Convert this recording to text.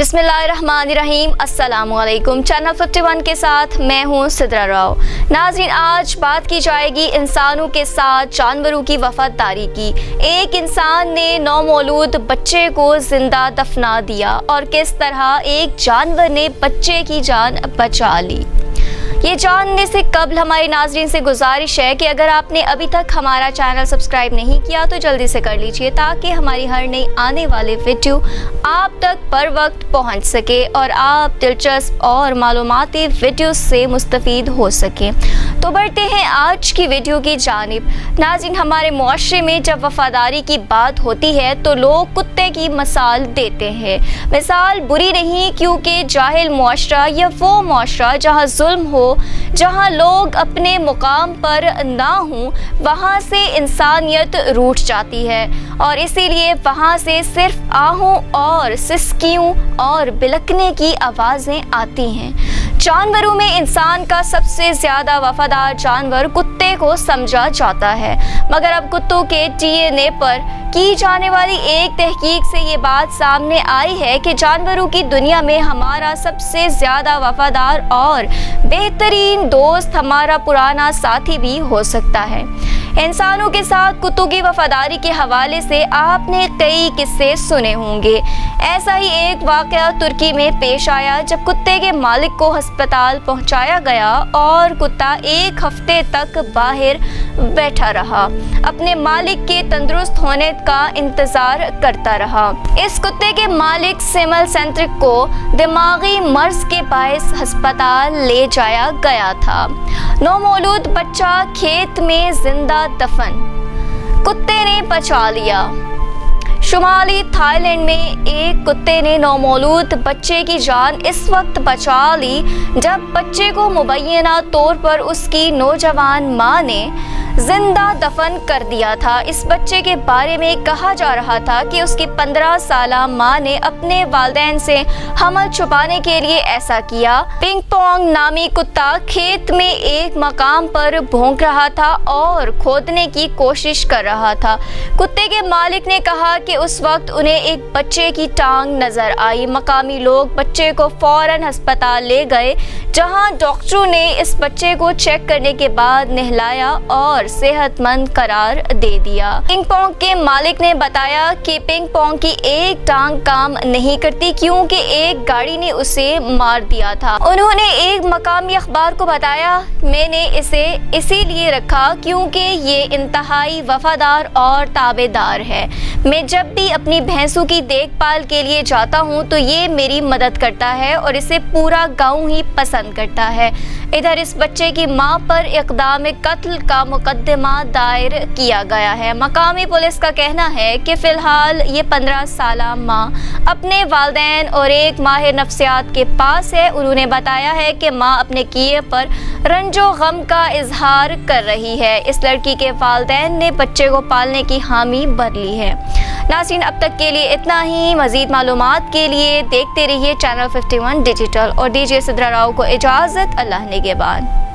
बिस्मिल्लाहिर्रहमानिर्रहीम। अस्सलाम वालेकुम। चैनल 51 के साथ मैं हूँ सिद्रा राव। नाज़रीन, आज बात की जाएगी इंसानों के साथ जानवरों की वफादारी की। एक इंसान ने नौमौलूद बच्चे को जिंदा दफना दिया और किस तरह एक जानवर ने बच्चे की जान बचा ली। ये जानने से कबल हमारे नाज़रीन से गुजारिश है कि अगर आपने अभी तक हमारा चैनल सब्सक्राइब नहीं किया तो जल्दी से कर लीजिए, ताकि हमारी हर नई आने वाले वीडियो आप तक पर वक्त पहुंच सके और आप दिलचस्प और मालूमाती वीडियो से मुस्तफ़ीद हो सकें। तो बढ़ते हैं आज की वीडियो की जानिब। नाज़रीन, हमारे मुआशरे में जब वफादारी की बात होती है तो लोग कुत्ते की मिसाल देते हैं। मिसाल बुरी नहीं, क्योंकि जाहिल मुआशरा या वो मुआशरा जहाँ जुल्म हो, जहाँ लोग अपने मुकाम पर ना हों, वहाँ से इंसानियत रूठ जाती है और इसीलिए वहाँ से सिर्फ आहों और सिसकियों और बिलकने की आवाज़ें आती हैं। जानवरों में इंसान का सबसे ज़्यादा वफादार जानवर कुत्ते को समझा जाता है, मगर अब कुत्तों के DNA पर की जाने वाली एक तहकीक से ये बात सामने आई है कि जानवरों की दुनिया में हमारा सबसे ज़्यादा वफादार और बेहतरीन दोस्त हमारा पुराना साथी भी हो सकता है। इंसानों के साथ कुत्तों की वफादारी के हवाले से आपने कई किस्से सुने होंगे। ऐसा ही एक वाक़या तुर्की में पेश आया, जब कुत्ते के मालिक को अस्पताल पहुंचाया गया और कुत्ता एक हफ्ते तक बाहर बैठा रहा, अपने मालिक के तंदुरुस्त होने का इंतज़ार करता रहा। इस कुत्ते के मालिक सेमल सेंट्रिक को दिमागी मर्ज के बायस अस्पताल ले जाया गया था। नौमौलूद बच्चा खेत में जिंदा दफन, कुत्ते ने बचा लिया। शुमाली थाईलैंड में एक कुत्ते ने नौमौलूद बच्चे की जान इस वक्त बचा ली जब बच्चे को मुबैना तौर पर उसकी नौजवान मां ने जिंदा दफन कर दिया था। इस बच्चे के बारे में कहा जा रहा था कि उसकी 15 साला मां ने अपने वालिदैन से हमल छुपाने के लिए ऐसा किया। पिंग पोंग नामी कुत्ता खेत में एक मकाम पर भौंक रहा था और खोदने की कोशिश कर रहा था। कुत्ते के मालिक ने कहा कि उस वक्त उन्हें एक बच्चे की टांग नजर आई। मकामी लोग बच्चे को फौरन अस्पताल ले गए, जहां डॉक्टरों ने इस बच्चे को चेक करने के बाद नहलाया और सेहतमंद करार दे दिया। पिंग पोंग के मालिक ने बताया कि पिंग पोंग की एक टांग काम नहीं करती, क्योंकि एक गाड़ी ने उसे मार दिया था। उन्होंने एक मकामी अखबार को बताया, मैंने इसे इसीलिए रखा क्योंकि ये इंतहाई वफादार और ताबेदार है। मैं जब भी अपनी भैंसों की देखभाल के लिए जाता हूँ तो ये मेरी मदद करता है और इसे पूरा गाँव ही पसंद करता है। इधर इस बच्चे की मां पर इक़दाम कत्ल का मुकदमा दायर किया गया है। मकामी पुलिस का कहना है कि फ़िलहाल ये 15 साला मां अपने वालिदैन और एक माहिर नफ्सियात के पास है। उन्होंने बताया है कि मां अपने किए पर रंजो गम का इजहार कर रही है। इस लड़की के वालिदैन ने बच्चे को पालने की हामी भर ली है। नाज़रीन, अब तक के लिए इतना ही। मज़ीद मालूमात के लिए देखते रहिए चैनल 51 डिजिटल और दीजिए सिद्रा राव को इजाज़त। अल्लाह निगहबान।